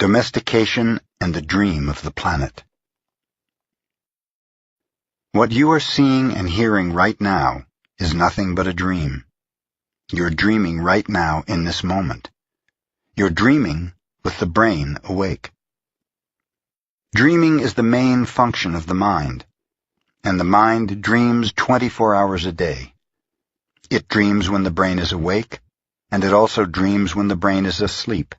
Auto-domestication and the dream of the planet. What you are seeing and hearing right now is nothing but a dream. You're dreaming right now in this moment. You're dreaming with the brain awake. Dreaming is the main function of the mind, and the mind dreams 24 hours a day. It dreams when the brain is awake, and it also dreams when the brain is asleep.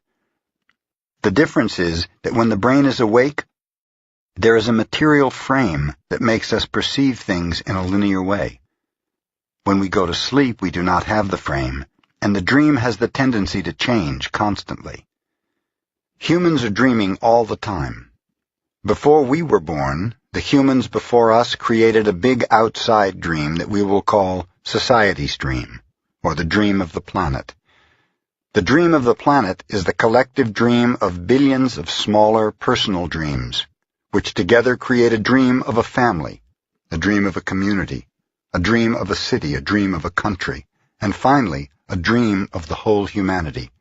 The difference is that when the brain is awake, there is a material frame that makes us perceive things in a linear way. When we go to sleep, we do not have the frame, and the dream has the tendency to change constantly. Humans are dreaming all the time. Before we were born, the humans before us created a big outside dream that we will call society's dream, or the dream of the planet. The dream of the planet is the collective dream of billions of smaller personal dreams, which together create a dream of a family, a dream of a community, a dream of a city, a dream of a country, and finally, a dream of the whole humanity.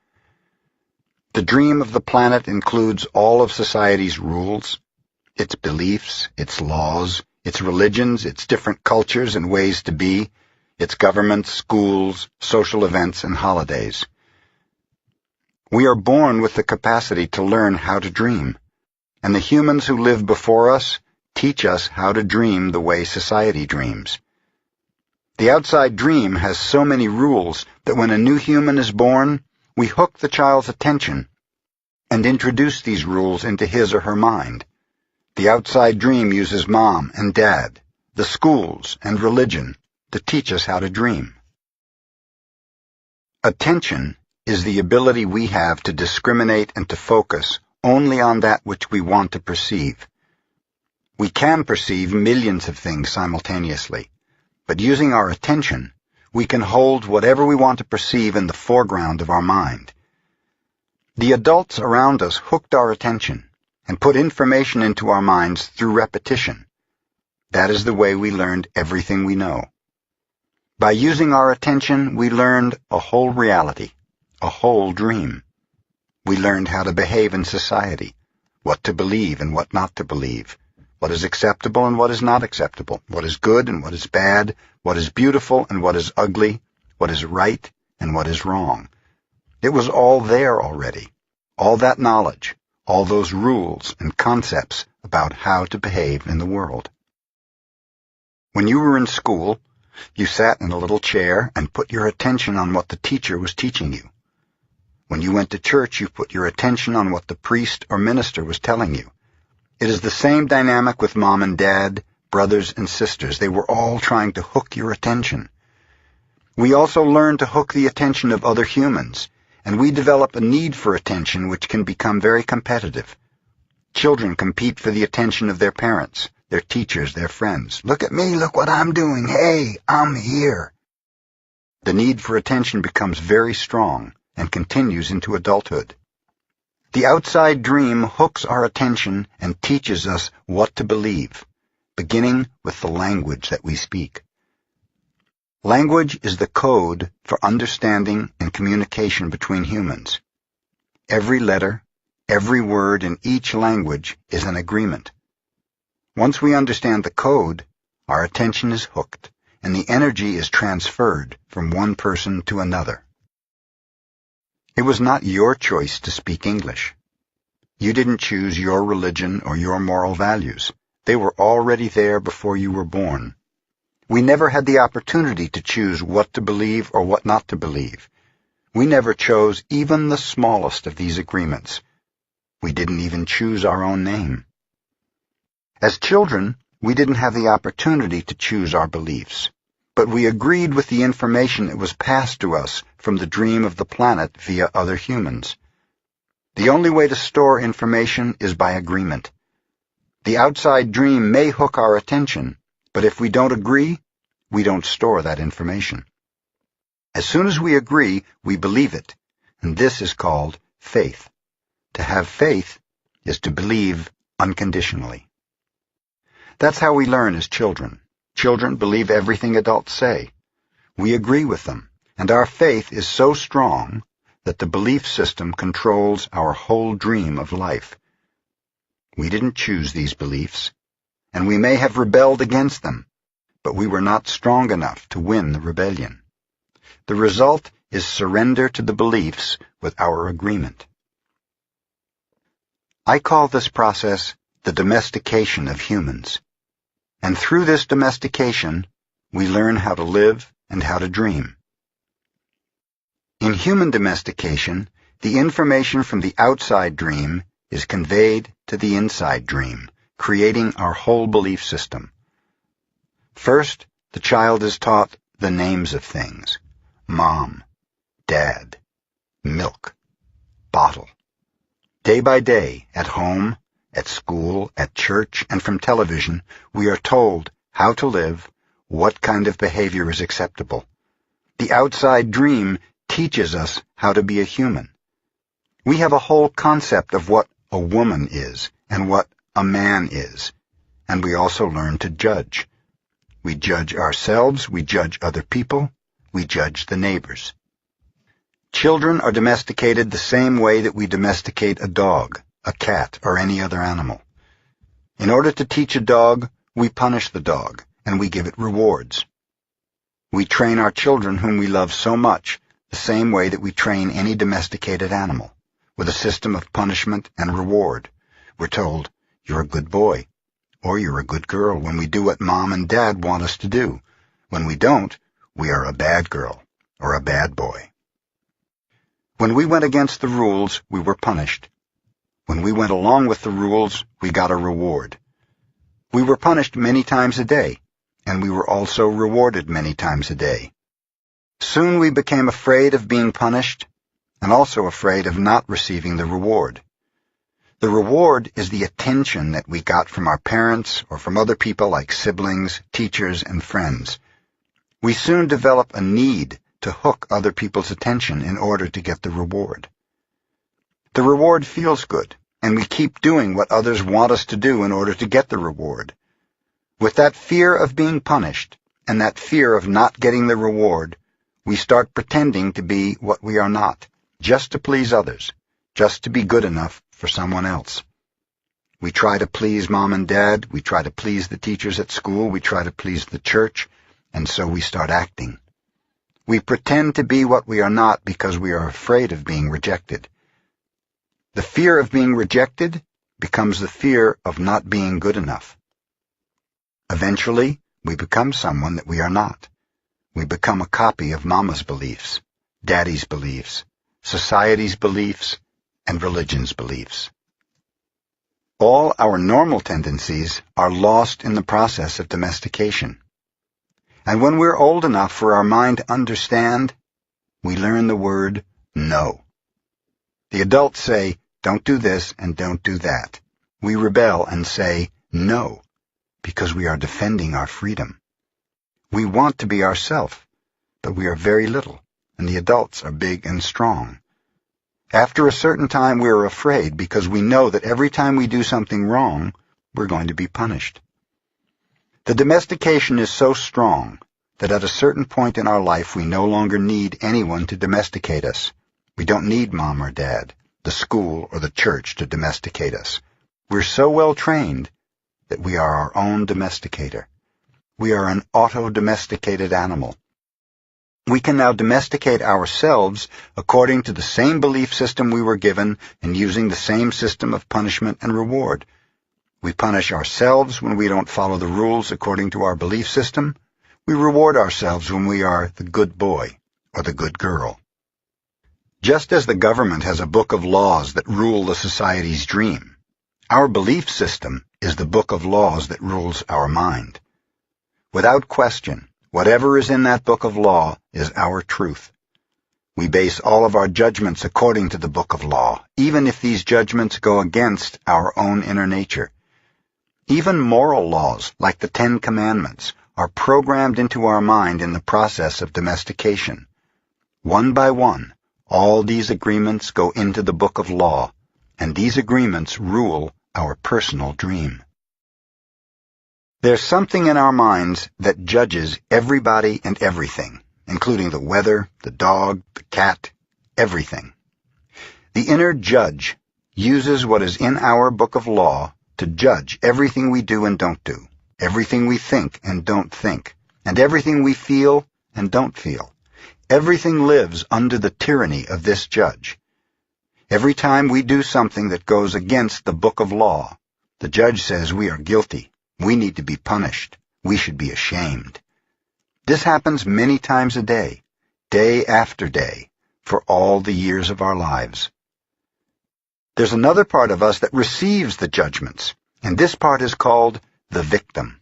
The dream of the planet includes all of society's rules, its beliefs, its laws, its religions, its different cultures and ways to be, its governments, schools, social events, and holidays. We are born with the capacity to learn how to dream, and the humans who live before us teach us how to dream the way society dreams. The outside dream has so many rules that when a new human is born, we hook the child's attention and introduce these rules into his or her mind. The outside dream uses mom and dad, the schools, and religion to teach us how to dream. Attention is the ability we have to discriminate and to focus only on that which we want to perceive. We can perceive millions of things simultaneously, but using our attention, we can hold whatever we want to perceive in the foreground of our mind. The adults around us hooked our attention and put information into our minds through repetition. That is the way we learned everything we know. By using our attention, we learned a whole reality, a whole dream. We learned how to behave in society, what to believe and what not to believe, what is acceptable and what is not acceptable, what is good and what is bad, what is beautiful and what is ugly, what is right and what is wrong. It was all there already, all that knowledge, all those rules and concepts about how to behave in the world. When you were in school, you sat in a little chair and put your attention on what the teacher was teaching you. When you went to church, you put your attention on what the priest or minister was telling you. It is the same dynamic with mom and dad, brothers and sisters. They were all trying to hook your attention. We also learn to hook the attention of other humans, and we develop a need for attention which can become very competitive. Children compete for the attention of their parents, their teachers, their friends. Look at me, look what I'm doing. Hey, I'm here. The need for attention becomes very strong and continues into adulthood. The outside dream hooks our attention and teaches us what to believe, beginning with the language that we speak. Language is the code for understanding and communication between humans. Every letter, every word in each language is an agreement. Once we understand the code, our attention is hooked, and the energy is transferred from one person to another. It was not your choice to speak English. You didn't choose your religion or your moral values. They were already there before you were born. We never had the opportunity to choose what to believe or what not to believe. We never chose even the smallest of these agreements. We didn't even choose our own name. As children, we didn't have the opportunity to choose our beliefs, but we agreed with the information that was passed to us from the dream of the planet via other humans. The only way to store information is by agreement. The outside dream may hook our attention, but if we don't agree, we don't store that information. As soon as we agree, we believe it, and this is called faith. To have faith is to believe unconditionally. That's how we learn as children. Children believe everything adults say. We agree with them, and our faith is so strong that the belief system controls our whole dream of life. We didn't choose these beliefs, and we may have rebelled against them, but we were not strong enough to win the rebellion. The result is surrender to the beliefs with our agreement. I call this process the domestication of humans. And through this domestication, we learn how to live and how to dream. In human domestication, the information from the outside dream is conveyed to the inside dream, creating our whole belief system. First, the child is taught the names of things: mom, dad, milk, bottle. Day by day, at home, at school, at church, and from television, we are told how to live, what kind of behavior is acceptable. The outside dream teaches us how to be a human. We have a whole concept of what a woman is and what a man is, and we also learn to judge. We judge ourselves, we judge other people, we judge the neighbors. Children are domesticated the same way that we domesticate a dog, a cat, or any other animal. In order to teach a dog, we punish the dog, and we give it rewards. We train our children whom we love so much the same way that we train any domesticated animal, with a system of punishment and reward. We're told, "You're a good boy," or "You're a good girl," when we do what Mom and Dad want us to do. When we don't, we are a bad girl or a bad boy. When we went against the rules, we were punished. When we went along with the rules, we got a reward. We were punished many times a day, and we were also rewarded many times a day. Soon we became afraid of being punished, and also afraid of not receiving the reward. The reward is the attention that we got from our parents or from other people like siblings, teachers, and friends. We soon develop a need to hook other people's attention in order to get the reward. The reward feels good, and we keep doing what others want us to do in order to get the reward. With that fear of being punished and that fear of not getting the reward, we start pretending to be what we are not, just to please others, just to be good enough for someone else. We try to please Mom and Dad, we try to please the teachers at school, we try to please the church, and so we start acting. We pretend to be what we are not because we are afraid of being rejected. The fear of being rejected becomes the fear of not being good enough. Eventually, we become someone that we are not. We become a copy of Mama's beliefs, Daddy's beliefs, society's beliefs, and religion's beliefs. All our normal tendencies are lost in the process of domestication. And when we're old enough for our mind to understand, we learn the word no. The adults say, "Don't do this and don't do that." We rebel and say no, because we are defending our freedom. We want to be ourselves, but we are very little, and the adults are big and strong. After a certain time, we are afraid because we know that every time we do something wrong, we're going to be punished. The domestication is so strong that at a certain point in our life we no longer need anyone to domesticate us. We don't need Mom or Dad, the school or the church to domesticate us. We're so well trained that we are our own domesticator. We are an auto-domesticated animal. We can now domesticate ourselves according to the same belief system we were given and using the same system of punishment and reward. We punish ourselves when we don't follow the rules according to our belief system. We reward ourselves when we are the good boy or the good girl. Just as the government has a book of laws that rule the society's dream, our belief system is the book of laws that rules our mind. Without question, whatever is in that book of law is our truth. We base all of our judgments according to the book of law, even if these judgments go against our own inner nature. Even moral laws, like the 10 Commandments, are programmed into our mind in the process of domestication. One by one, all these agreements go into the book of law, and these agreements rule our personal dream. There's something in our minds that judges everybody and everything, including the weather, the dog, the cat, everything. The inner judge uses what is in our book of law to judge everything we do and don't do, everything we think and don't think, and everything we feel and don't feel. Everything lives under the tyranny of this judge. Every time we do something that goes against the book of law, the judge says we are guilty, we need to be punished, we should be ashamed. This happens many times a day after day, for all the years of our lives. There's another part of us that receives the judgments, and this part is called the victim.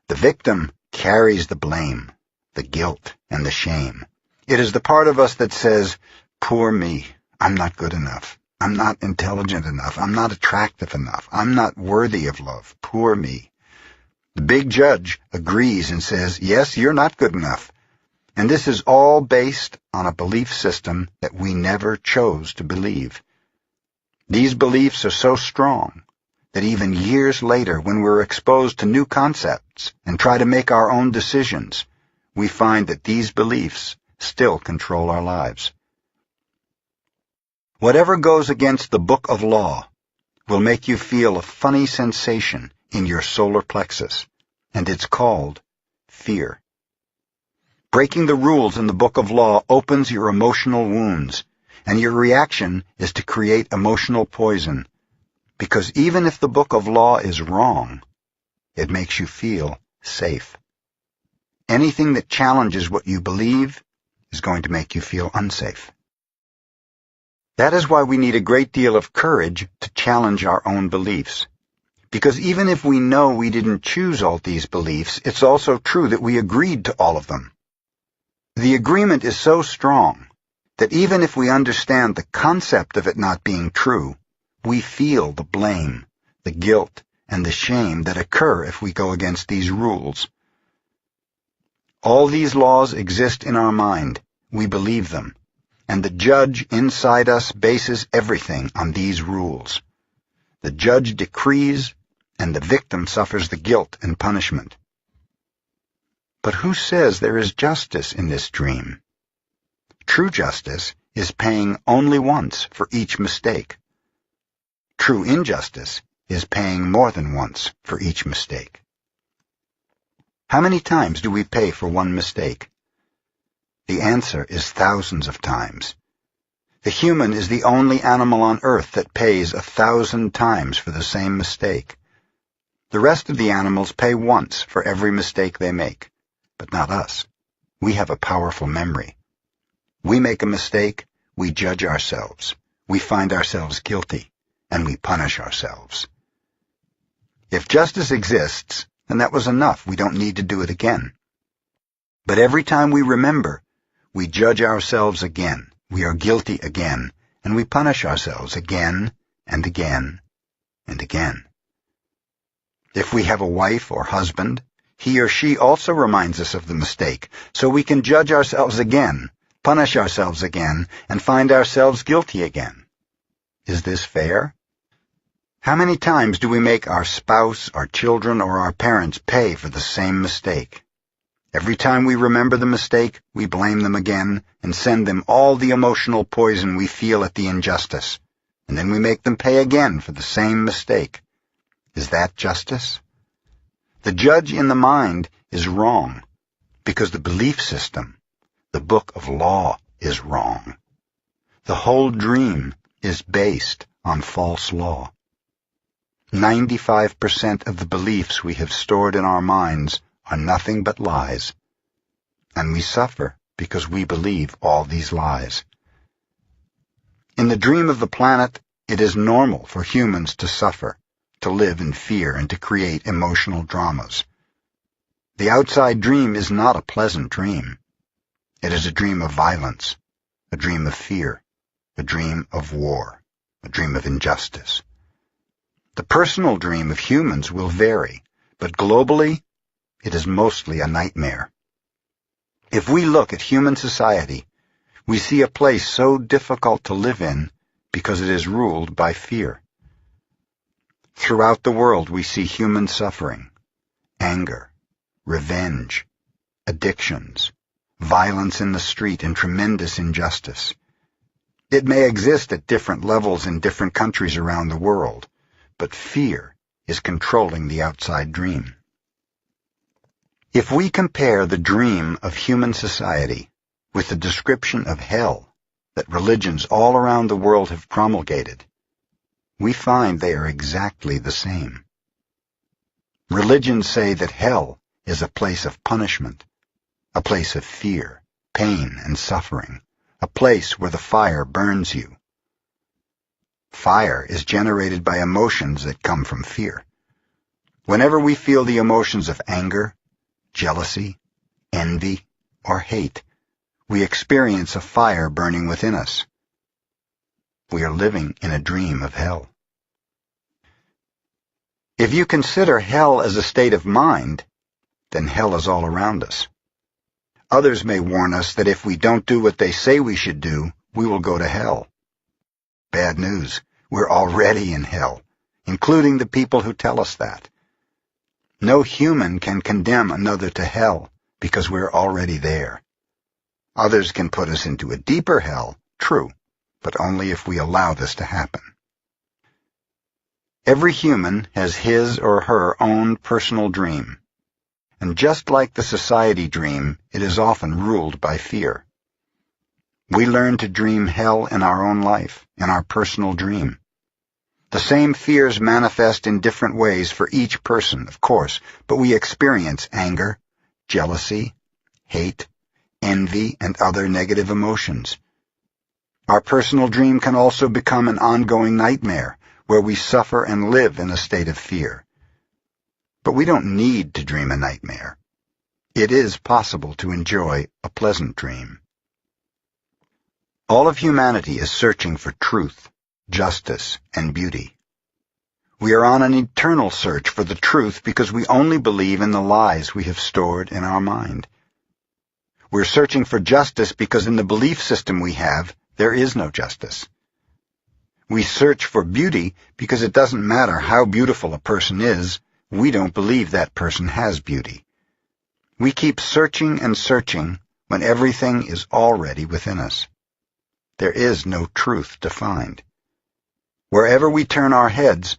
The victim carries the blame, the guilt, and the shame. It is the part of us that says, "Poor me, I'm not good enough. I'm not intelligent enough. I'm not attractive enough. I'm not worthy of love. Poor me." The big judge agrees and says, "Yes, you're not good enough." And this is all based on a belief system that we never chose to believe. These beliefs are so strong that even years later, when we're exposed to new concepts and try to make our own decisions, we find that these beliefs still control our lives. Whatever goes against the book of law will make you feel a funny sensation in your solar plexus, and it's called fear. Breaking the rules in the book of law opens your emotional wounds, and your reaction is to create emotional poison, because even if the book of law is wrong, it makes you feel safe. Anything that challenges what you believe is going to make you feel unsafe. That is why we need a great deal of courage to challenge our own beliefs. Because even if we know we didn't choose all these beliefs, it's also true that we agreed to all of them. The agreement is so strong that even if we understand the concept of it not being true, we feel the blame, the guilt, and the shame that occur if we go against these rules. All these laws exist in our mind. We believe them. And the judge inside us bases everything on these rules. The judge decrees, and the victim suffers the guilt and punishment. But who says there is justice in this dream? True justice is paying only once for each mistake. True injustice is paying more than once for each mistake. How many times do we pay for one mistake? The answer is thousands of times. The human is the only animal on earth that pays 1,000 times for the same mistake. The rest of the animals pay once for every mistake they make, but not us. We have a powerful memory. We make a mistake, we judge ourselves, we find ourselves guilty, and we punish ourselves. If justice exists, then that was enough. We don't need to do it again. But every time we remember, we judge ourselves again, we are guilty again, and we punish ourselves again and again and again. If we have a wife or husband, he or she also reminds us of the mistake, so we can judge ourselves again, punish ourselves again, and find ourselves guilty again. Is this fair? How many times do we make our spouse, our children, or our parents pay for the same mistake? Every time we remember the mistake, we blame them again and send them all the emotional poison we feel at the injustice, and then we make them pay again for the same mistake. Is that justice? The judge in the mind is wrong, because the belief system, the book of law, is wrong. The whole dream is based on false law. 95% of the beliefs we have stored in our minds are nothing but lies, and we suffer because we believe all these lies. In the dream of the planet, it is normal for humans to suffer, to live in fear, and to create emotional dramas. The outside dream is not a pleasant dream. It is a dream of violence, a dream of fear, a dream of war, a dream of injustice. The personal dream of humans will vary, but globally, it is mostly a nightmare. If we look at human society, we see a place so difficult to live in because it is ruled by fear. Throughout the world, we see human suffering, anger, revenge, addictions, violence in the street, and tremendous injustice. It may exist at different levels in different countries around the world, but fear is controlling the outside dream. If we compare the dream of human society with the description of hell that religions all around the world have promulgated, we find they are exactly the same. Religions say that hell is a place of punishment, a place of fear, pain, and suffering, a place where the fire burns you. Fire is generated by emotions that come from fear. Whenever we feel the emotions of anger, jealousy, envy, or hate, we experience a fire burning within us. We are living in a dream of hell. If you consider hell as a state of mind, then hell is all around us. Others may warn us that if we don't do what they say we should do, we will go to hell. Bad news. We're already in hell, including the people who tell us that. No human can condemn another to hell because we're already there. Others can put us into a deeper hell, true, but only if we allow this to happen. Every human has his or her own personal dream, and just like the society dream, it is often ruled by fear. We learn to dream hell in our own life, in our personal dream. The same fears manifest in different ways for each person, of course, but we experience anger, jealousy, hate, envy, and other negative emotions. Our personal dream can also become an ongoing nightmare, where we suffer and live in a state of fear. But we don't need to dream a nightmare. It is possible to enjoy a pleasant dream. All of humanity is searching for truth, justice, and beauty. We are on an eternal search for the truth because we only believe in the lies we have stored in our mind. We're searching for justice because in the belief system we have, there is no justice. We search for beauty because it doesn't matter how beautiful a person is, we don't believe that person has beauty. We keep searching and searching when everything is already within us. There is no truth to find. Wherever we turn our heads,